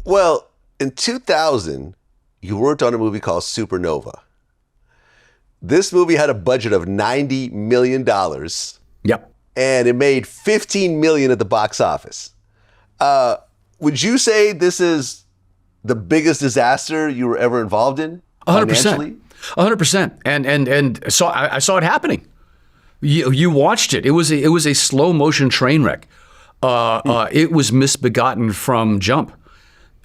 Well, in 2000, you worked on a movie called Supernova. This movie had a budget of $90 million. Yep. And it made $15 million at the box office. Would you say this is the biggest disaster you were ever involved in? 100%. 100%. And so I saw it happening. You watched it. It was a slow motion train wreck. It was misbegotten from jump.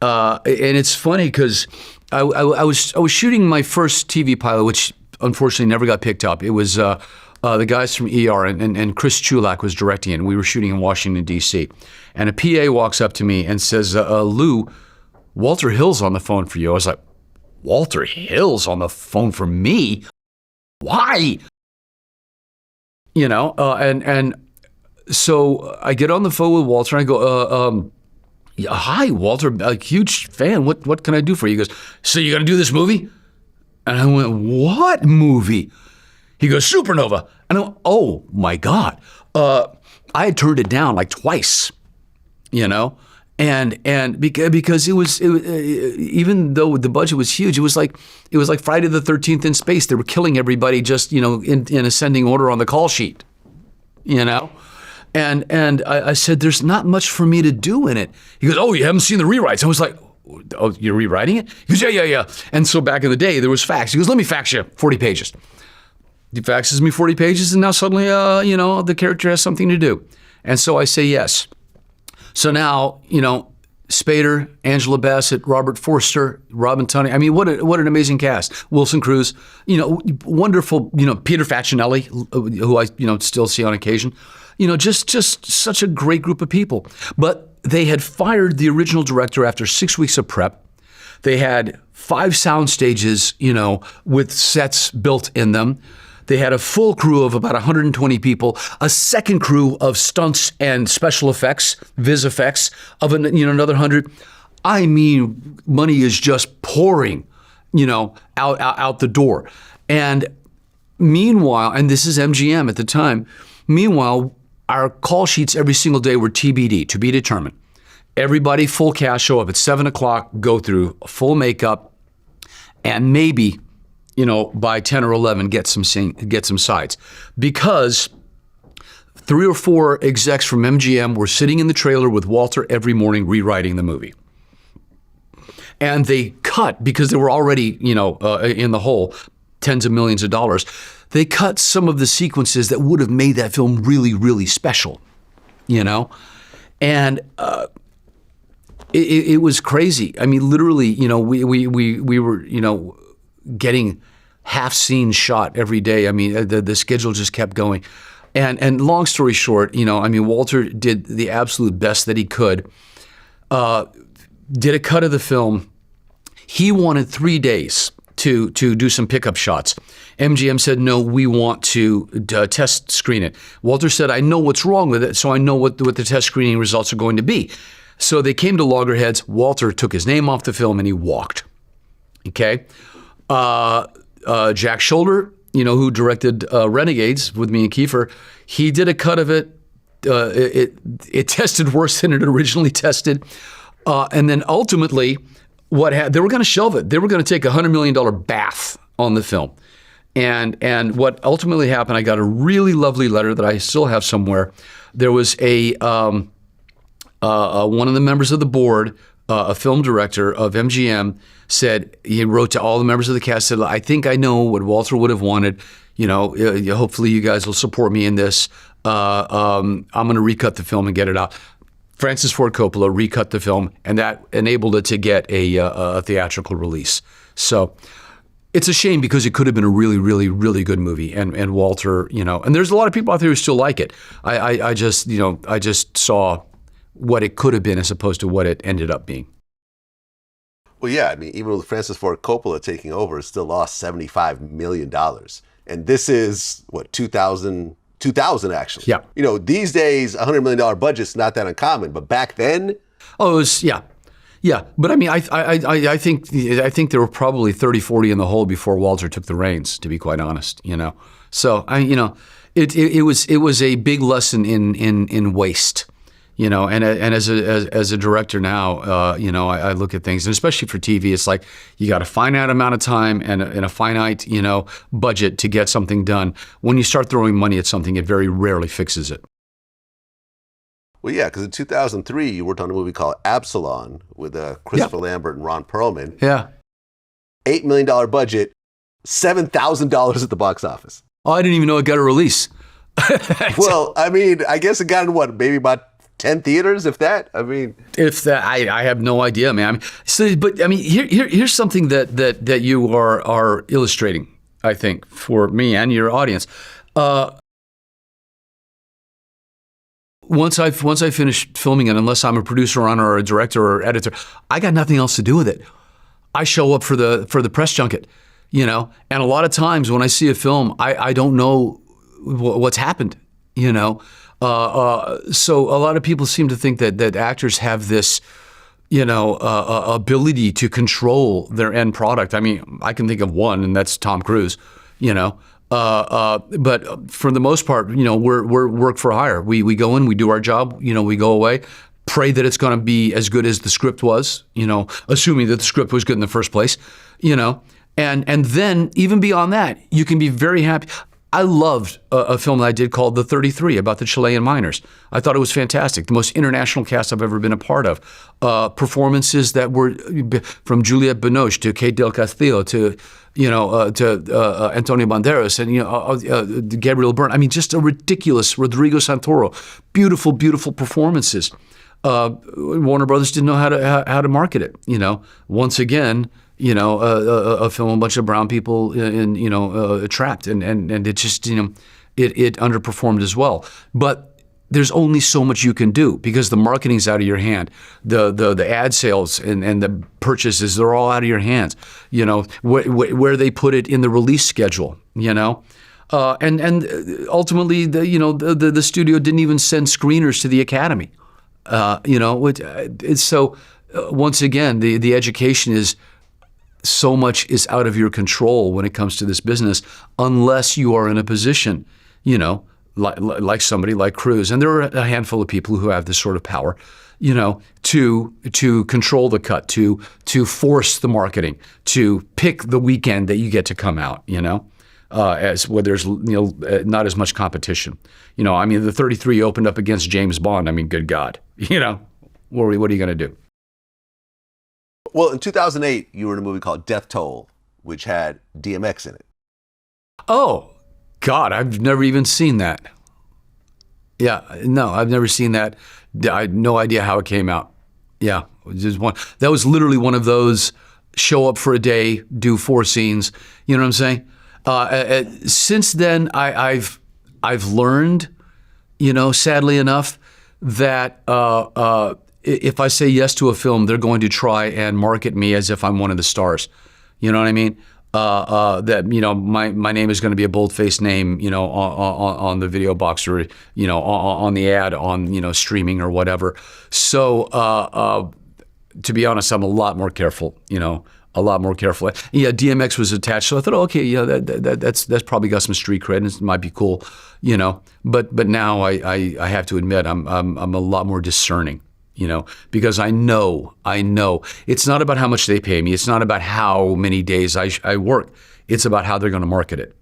And it's funny because I was shooting my first TV pilot, which unfortunately never got picked up. It was the guys from ER and Chris Chulak was directing it. And we were shooting in Washington, D.C. And a PA walks up to me and says, Lou, Walter Hill's on the phone for you. I was like, Walter Hill's on the phone for me? Why? You know, and so I get on the phone with Walter and I go, hi, Walter, a huge fan. What can I do for you? He goes, so you're going to do this movie? And I went, what movie? He goes, Supernova. And I went, oh my God. I had turned it down like twice, you know? And because it was even though the budget was huge, it was like Friday the 13th in space. They were killing everybody just, you know, in ascending order on the call sheet, you know? And I said, there's not much for me to do in it. He goes, oh, you haven't seen the rewrites. I was like, oh, you're rewriting it? He goes, yeah. And so back in the day, there was fax. He goes, let me fax you 40 pages. He faxes me 40 pages, and now suddenly, you know, the character has something to do. And so I say yes. So now, you know, Spader, Angela Bassett, Robert Forster, Robin Tunney. I mean, what an amazing cast. Wilson Cruz, you know, wonderful, you know, Peter Facinelli, who I, you know, still see on occasion. You know, just such a great group of people. But they had fired the original director after 6 weeks of prep. They had 5 sound stages, you know, with sets built in them. They had a full crew of about 120 people, a second crew of stunts and special effects, vis effects of another 100. I mean, money is just pouring, you know, out the door. And meanwhile, and this is MGM at the time, meanwhile, our call sheets every single day were TBD, to be determined. Everybody full cast, show up at 7 o'clock, go through full makeup, and maybe, you know, by 10 or 11, get some sides. Because 3 or 4 execs from MGM were sitting in the trailer with Walter every morning rewriting the movie. And they cut, because they were already, you know, in the hole, tens of millions of dollars, they cut some of the sequences that would have made that film really, really special, you know? And it was crazy. I mean, literally, you know, we were, you know, getting half scenes shot every day. I mean, the schedule just kept going. And long story short, you know, I mean, Walter did the absolute best that he could, did a cut of the film. He wanted 3 days to do some pickup shots. MGM said, no, we want to test screen it. Walter said, I know what's wrong with it, so I know what the test screening results are going to be. So they came to loggerheads. Walter took his name off the film and he walked. Okay? Jack Shoulder, you know, who directed Renegades with me and Kiefer, he did a cut of it. It tested worse than it originally tested. And then ultimately, they were going to shelve it. They were going to take a $100 million bath on the film. And what ultimately happened, I got a really lovely letter that I still have somewhere. There was one of the members of the board, a film director of MGM, said, he wrote to all the members of the cast, said, I think I know what Walter would have wanted. You know, hopefully you guys will support me in this. I'm going to recut the film and get it out. Francis Ford Coppola recut the film, and that enabled it to get a theatrical release. So it's a shame, because it could have been a really, really, really good movie. And Walter, you know, and there's a lot of people out there who still like it. I just saw what it could have been as opposed to what it ended up being. Well, yeah, I mean, even with Francis Ford Coppola taking over, it still lost $75 million. And this is, what, 2000 actually. Yeah. You know, these days, $100 million budget's not that uncommon, but back then? Oh, it was, yeah. Yeah, but I mean, I think there were probably 30, 40 in the hole before Walter took the reins, to be quite honest, you know. So, it was a big lesson in waste. And as a director now, I look at things, and especially for TV, it's like you got a finite amount of time and a finite, budget to get something done. When you start throwing money at something, it very rarely fixes it. Well, yeah, because in 2003, you worked on a movie called Absalom with Christopher Lambert and Ron Perlman. Yeah. $8 million budget, $7,000 at the box office. Oh, I didn't even know it got a release. Well, I mean, I guess it got in maybe about 10 theaters, if that. I mean, if that, I have no idea, man. Here's something that you are illustrating, I think, for me and your audience. Once I finish filming it, unless I'm a producer on or a director or editor, I got nothing else to do with it. I show up for the press junket, and a lot of times when I see a film, I don't know what's happened, So a lot of people seem to think that actors have this, ability to control their end product. I mean, I can think of one, and that's Tom Cruise, But for the most part, we're work for hire. We go in, we do our job, we go away, pray that it's going to be as good as the script was, assuming that the script was good in the first place, and then even beyond that, you can be very happy. I loved a film that I did called The 33 about the Chilean miners. I thought it was fantastic. The most international cast I've ever been a part of. Performances that were from Juliette Binoche to Kate Del Castillo to Antonio Banderas and Gabriel Byrne. I mean, just a ridiculous Rodrigo Santoro. Beautiful, beautiful performances. Warner Brothers didn't know how to market it. Once again, a film, a bunch of brown people trapped, and it just, it underperformed as well. But there's only so much you can do because the marketing's out of your hand. The ad sales and the purchases, they're all out of your hands. Where they put it in the release schedule, and ultimately, the studio didn't even send screeners to the Academy. So once again, the education is, so much is out of your control when it comes to this business, unless you are in a position, like somebody like Cruise. And there are a handful of people who have this sort of power, to control the cut, to force the marketing, to pick the weekend that you get to come out, as where there's not as much competition. The 33 opened up against James Bond. I mean, good God, what are you going to do? Well, in 2008, you were in a movie called Death Toll, which had DMX in it. Oh, God, I've never even seen that. Yeah, no, I've never seen that. I had no idea how it came out. Yeah, that was literally one of those show up for a day, do 4 scenes. You know what I'm saying? Since then, I've learned, sadly enough, that if I say yes to a film, they're going to try and market me as if I'm one of the stars. You know what I mean? That my name is going to be a bold-faced name, on the video box or on the ad on streaming or whatever. So to be honest, I'm a lot more careful. A lot more careful. Yeah, DMX was attached, so I thought, okay, yeah, that's probably got some street cred, and it might be cool, But now I have to admit I'm a lot more discerning. Because I know it's not about how much they pay me. It's not about how many days I work. It's about how they're going to market it,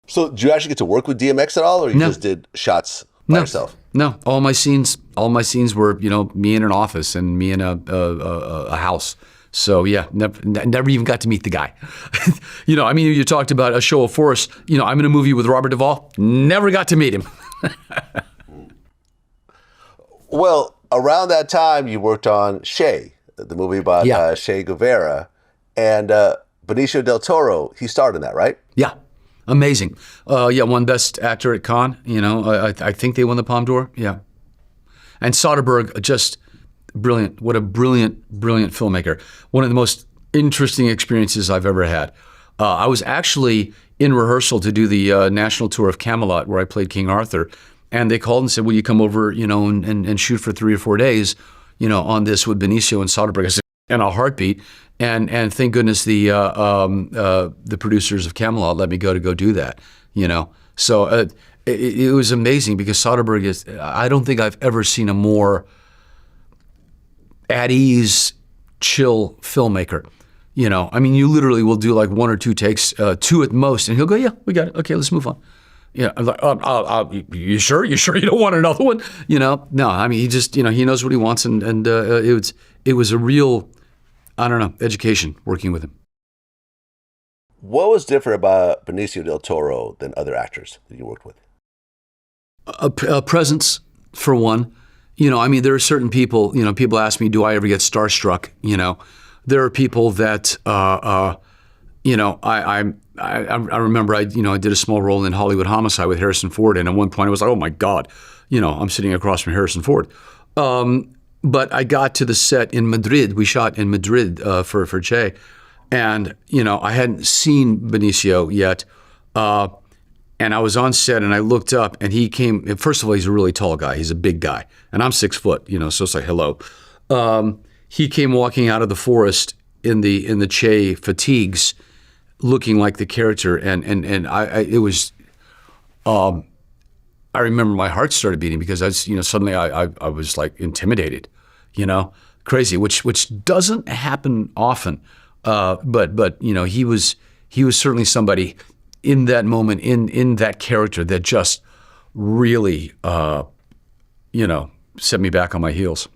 So did you actually get to work with DMX at all, or you just did shots by yourself? No, all my scenes were, me in an office and me in a house. So yeah, never even got to meet the guy. You talked about a show of force. I'm in a movie with Robert Duvall. Never got to meet him. Well, around that time, you worked on Che, the movie about Che Guevara, and Benicio Del Toro. He starred in that, right? Yeah, amazing. Won Best Actor at Cannes. I think they won the Palme d'Or. Yeah, and Soderbergh, just brilliant. What a brilliant, brilliant filmmaker. One of the most interesting experiences I've ever had. I was actually in rehearsal to do the national tour of Camelot, where I played King Arthur. And they called and said, will you come over, and shoot for 3 or 4 days, on this with Benicio and Soderbergh. I said, in a heartbeat. And thank goodness the producers of Camelot let me go do that, So it was amazing because Soderbergh is, I don't think I've ever seen a more at ease, chill filmmaker. You know, I mean, you literally will do like one or two takes, two at most, and he'll go, yeah, we got it. Okay, let's move on. Yeah, I'm like, you sure? You sure you don't want another one? You know, no, I mean, he just, you know, he knows what he wants, and it was a real, I don't know, education working with him. What was different about Benicio Del Toro than other actors that you worked with? A presence, for one. You know, I mean, there are certain people, you know, people ask me, do I ever get starstruck? You know, there are people that, you know, I remember I did a small role in Hollywood Homicide with Harrison Ford, and at one point I was like, oh my God, you know, I'm sitting across from Harrison Ford. But I got to the set in Madrid. We shot in Madrid for Che, and you know, I hadn't seen Benicio yet, and I was on set, and I looked up, and he came. First of all, he's a really tall guy. He's a big guy, and I'm 6 foot, you know, so it's like hello. He came walking out of the forest in the Che fatigues, looking like the character, and it was. I remember my heart started beating because suddenly I was like intimidated, you know, crazy, which doesn't happen often. But you know, he was certainly somebody in that moment, in that character that just really, you know, set me back on my heels.